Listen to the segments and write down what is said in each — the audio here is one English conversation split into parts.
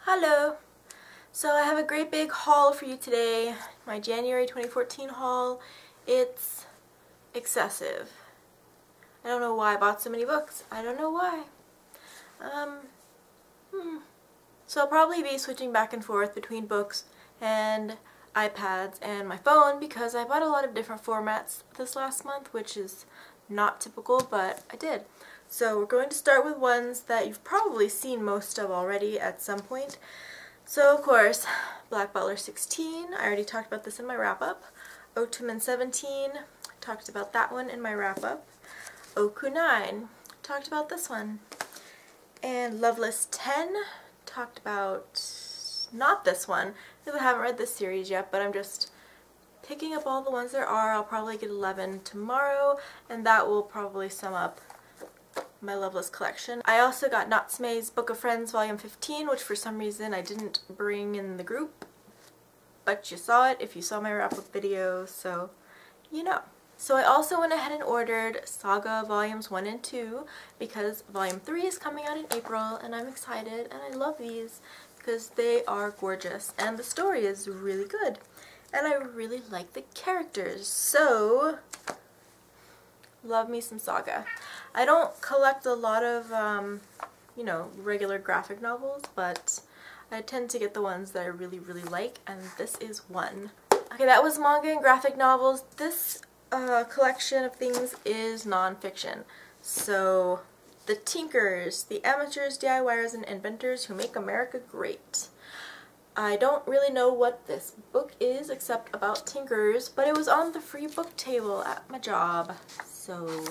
Hello! So I have a great big haul for you today. My January 2014 haul. It's excessive. I don't know why I bought so many books. I don't know why. So I'll probably be switching back and forth between books and iPads and my phone because I bought a lot of different formats this last month, which is not typical, but I did. So we're going to start with ones that you've probably seen most of already at some point. So of course, Black Butler 16, I already talked about this in my wrap-up. Otomen 17, talked about that one in my wrap-up. Oku 9, talked about this one. And Loveless 10, talked about not this one, because I haven't read this series yet, but I'm just picking up all the ones there are. I'll probably get 11 tomorrow, and that will probably sum up my Loveless collection. I also got Natsume's Book of Friends Volume 15, which for some reason I didn't bring in the group, but you saw it if you saw my wrap-up video, so you know. So I also went ahead and ordered Saga Volumes 1 and 2 because Volume 3 is coming out in April, and I'm excited, and I love these because they are gorgeous, and the story is really good, and I really like the characters, so love me some Saga. I don't collect a lot of, you know, regular graphic novels, but I tend to get the ones that I really, really like, and this is one. Okay, that was manga and graphic novels. This collection of things is nonfiction. So, The Tinkers, the amateurs, DIYers, and inventors who make America great. I don't really know what this book is except about tinkers, but it was on the free book table at my job, so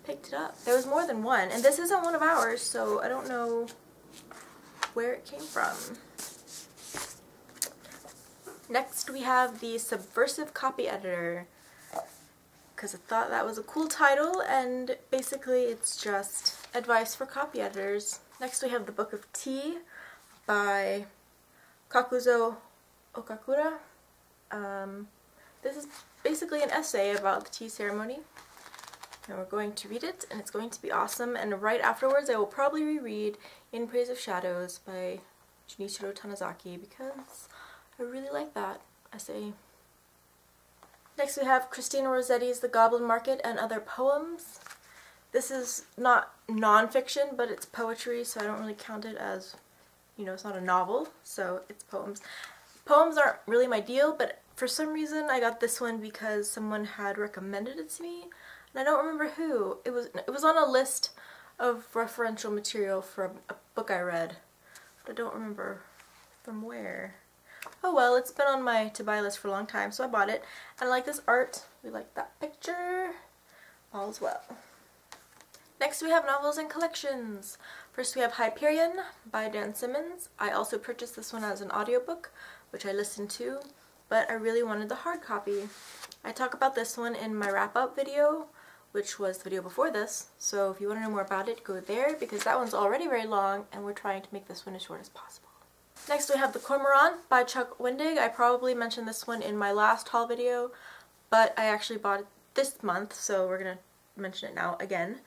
picked it up. There was more than one, and this isn't one of ours, so I don't know where it came from. Next we have the Subversive Copy Editor, because I thought that was a cool title, and basically it's just advice for copy editors. Next we have the Book of Tea by Kakuzo Okakura. This is basically an essay about the tea ceremony, and we're going to read it, and it's going to be awesome. And right afterwards I will probably reread In Praise of Shadows by Junichiro Tanizaki because I really like that essay. Next we have Christina Rossetti's The Goblin Market and Other Poems. This is not non-fiction, but it's poetry, so I don't really count it as, you know, it's not a novel, so it's poems. Poems aren't really my deal, but for some reason I got this one because someone had recommended it to me, and I don't remember who. It was on a list of referential material for a book I read, but I don't remember from where. Oh well, it's been on my to-buy list for a long time, so I bought it. And I like this art. We like that picture. All's well. Next we have novels and collections. First we have Hyperion by Dan Simmons. I also purchased this one as an audiobook, which I listened to, but I really wanted the hard copy. I talk about this one in my wrap-up video, which was the video before this, so if you want to know more about it, go there, because that one's already very long, and we're trying to make this one as short as possible. Next we have The Cormorant by Chuck Wendig. I probably mentioned this one in my last haul video, but I actually bought it this month, so we're going to mention it now again.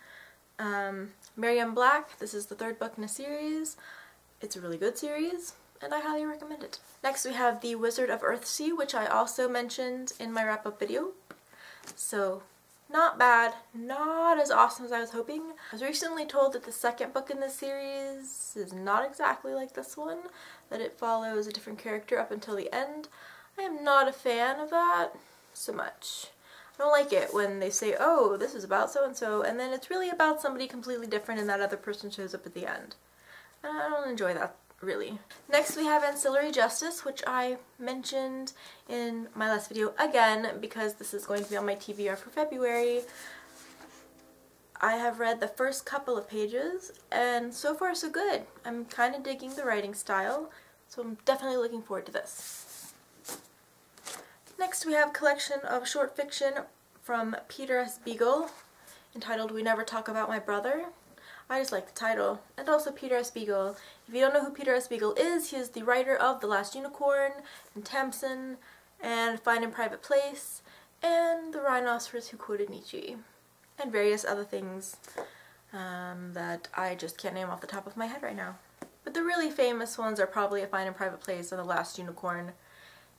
Miriam Black, this is the third book in a series. It's a really good series, and I highly recommend it. Next we have The Wizard of Earthsea, which I also mentioned in my wrap-up video. So, not bad, not as awesome as I was hoping. I was recently told that the second book in the series is not exactly like this one, that it follows a different character up until the end. I am not a fan of that so much. I don't like it when they say, oh, this is about so-and-so, and then it's really about somebody completely different and that other person shows up at the end. I don't enjoy that, really. Next we have Ancillary Justice, which I mentioned in my last video again because this is going to be on my TBR for February. I have read the first couple of pages, and so far so good. I'm kind of digging the writing style, so I'm definitely looking forward to this. Next we have a collection of short fiction from Peter S. Beagle entitled We Never Talk About My Brother. I just like the title, and also Peter S. Beagle. If you don't know who Peter S. Beagle is, he is the writer of The Last Unicorn, and Tamsin, and Find in Private Place, and The Rhinoceros Who Quoted Nietzsche, and various other things that I just can't name off the top of my head right now. But the really famous ones are probably A Fine and Private Place and The Last Unicorn.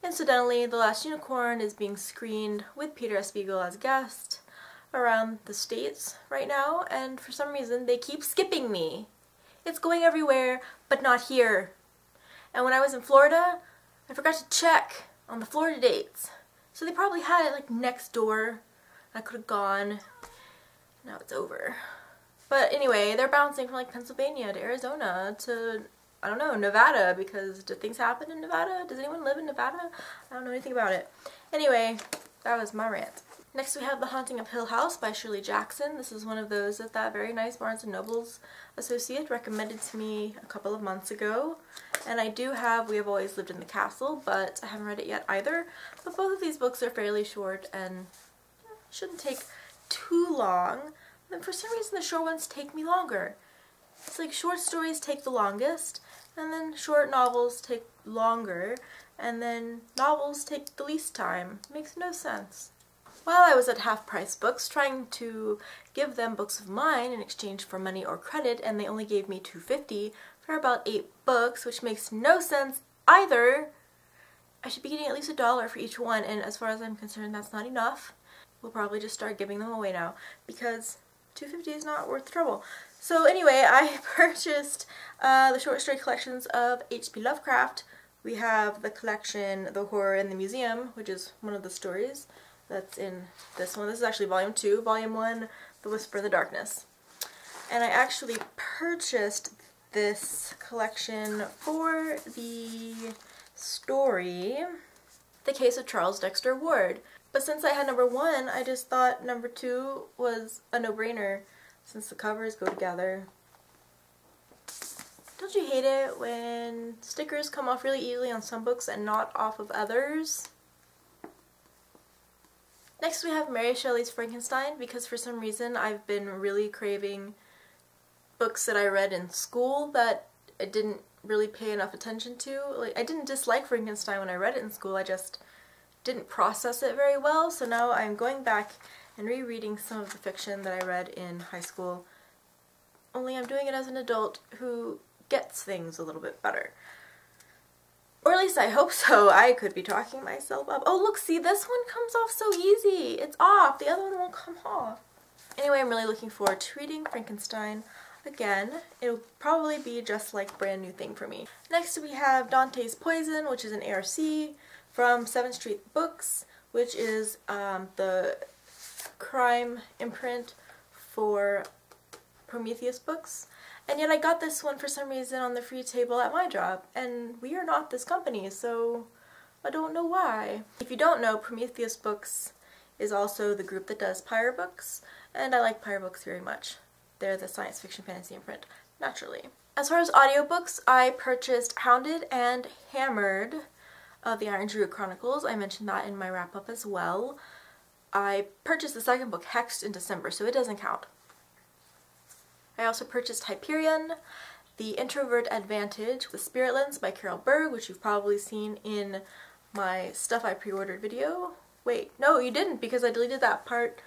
Incidentally, The Last Unicorn is being screened with Peter S. Beagle as guest around the States right now, and for some reason they keep skipping me. It's going everywhere, but not here. And when I was in Florida, I forgot to check on the Florida dates. So they probably had it like next door. I could have gone. Now it's over. But anyway, they're bouncing from like Pennsylvania to Arizona to, I don't know, Nevada, because do things happen in Nevada? Does anyone live in Nevada? I don't know anything about it. Anyway, that was my rant. Next we have The Haunting of Hill House by Shirley Jackson. This is one of those that very nice Barnes & Noble's associate recommended to me a couple of months ago. And I do have We Have Always Lived in the Castle, but I haven't read it yet either. But both of these books are fairly short and shouldn't take too long. And for some reason the short ones take me longer. It's like short stories take the longest, and then short novels take longer, and then novels take the least time. It makes no sense. While I was at Half Price Books trying to give them books of mine in exchange for money or credit, and they only gave me $2.50 for about 8 books, which makes no sense either. I should be getting at least $1 for each one, and as far as I'm concerned, that's not enough. We'll probably just start giving them away now, because $2.50 is not worth the trouble. So anyway, I purchased the short story collections of H.P. Lovecraft. We have the collection The Horror in the Museum, which is one of the stories that's in this one. This is actually volume 2. Volume 1, The Whisper in the Darkness. And I actually purchased this collection for the story The Case of Charles Dexter Ward. But since I had number 1, I just thought number 2 was a no-brainer since the covers go together. Don't you hate it when stickers come off really easily on some books and not off of others? Next we have Mary Shelley's Frankenstein, because for some reason I've been really craving books that I read in school that I didn't really pay enough attention to. Like, I didn't dislike Frankenstein when I read it in school, I just didn't process it very well, so now I'm going back and rereading some of the fiction that I read in high school, only I'm doing it as an adult who gets things a little bit better. Or at least I hope so. I could be talking myself up. Oh look, see, this one comes off so easy. It's off. The other one won't come off. Anyway, I'm really looking forward to reading Frankenstein again. It'll probably be just like a brand new thing for me. Next we have Dante's Poison, which is an ARC from 7th Street Books, which is the crime imprint for Prometheus books. And yet I got this one for some reason on the free table at my job, and we are not this company, so I don't know why. If you don't know, Prometheus Books is also the group that does Pyre Books, and I like Pyre Books very much. They're the science fiction fantasy imprint, naturally. As far as audiobooks, I purchased Hounded and Hammered of the Iron Druid Chronicles. I mentioned that in my wrap-up as well. I purchased the second book, Hexed, in December, so it doesn't count. I also purchased Hyperion, The Introvert Advantage, The Spirit Lens by Carol Berg, which you've probably seen in my Stuff I Pre-Ordered video. Wait, no you didn't, because I deleted that part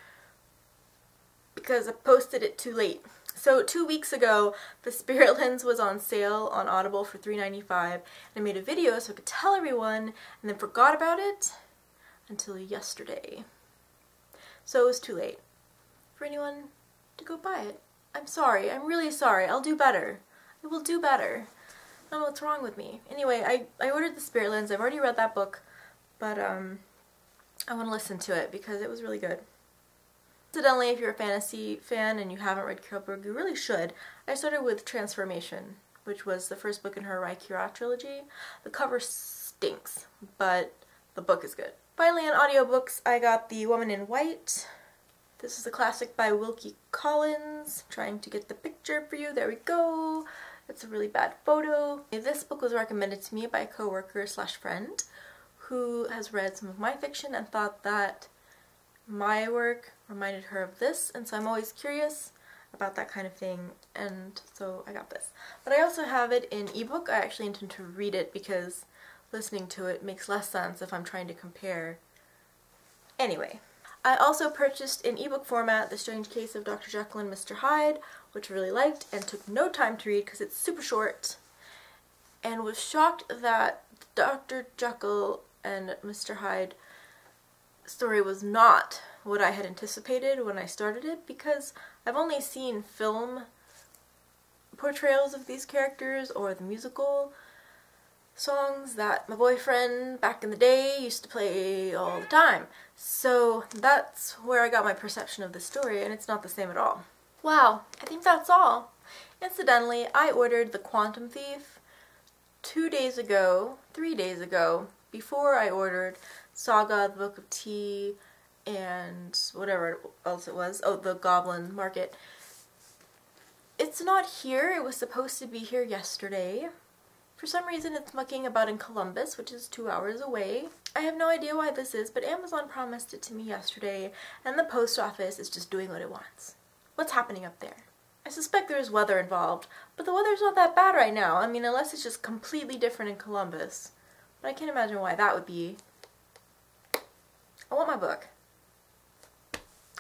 because I posted it too late. So 2 weeks ago, The Spirit Lens was on sale on Audible for $3.95, and I made a video so I could tell everyone, and then forgot about it until yesterday. So it was too late for anyone to go buy it. I'm sorry. I'm really sorry. I'll do better. I will do better. I don't know what's wrong with me. Anyway, I ordered The Spirit Lens. I've already read that book, but I want to listen to it because it was really good. Incidentally, if you're a fantasy fan and you haven't read Carol Berg, you really should. I started with Transformation, which was the first book in her Rykira trilogy. The cover stinks, but the book is good. Finally, on audiobooks, I got The Woman in White. This is a classic by Wilkie Collins. Trying to get the picture for you. There we go. It's a really bad photo. This book was recommended to me by a coworker slash friend who has read some of my fiction and thought that my work reminded her of this, and so I'm always curious about that kind of thing, and so I got this. But I also have it in ebook. I actually intend to read it because listening to it makes less sense if I'm trying to compare. Anyway, I also purchased in ebook format The Strange Case of Dr. Jekyll and Mr. Hyde, which I really liked and took no time to read because it's super short. and was shocked that Dr. Jekyll and Mr. Hyde story was not what I had anticipated when I started it, because I've only seen film portrayals of these characters or the musical songs that my boyfriend back in the day used to play all the time. So that's where I got my perception of the story, and it's not the same at all. Wow, I think that's all. Incidentally, I ordered The Quantum Thief 3 days ago, before I ordered Saga, The Book of Tea, and whatever else it was. Oh, The Goblin Market. It's not here. It was supposed to be here yesterday. For some reason it's mucking about in Columbus, which is 2 hours away. I have no idea why this is, but Amazon promised it to me yesterday, and the post office is just doing what it wants. What's happening up there? I suspect there's weather involved, but the weather's not that bad right now. I mean, unless it's just completely different in Columbus. But I can't imagine why that would be. I want my book.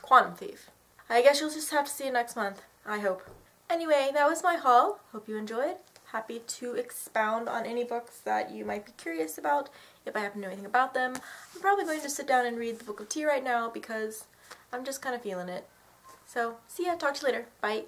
Quantum Thief. I guess you'll just have to see it next month. I hope. Anyway, that was my haul. Hope you enjoyed. Happy to expound on any books that you might be curious about if I happen to know anything about them. I'm probably going to sit down and read The Book of Tea right now because I'm just kind of feeling it. So, see ya. Talk to you later. Bye.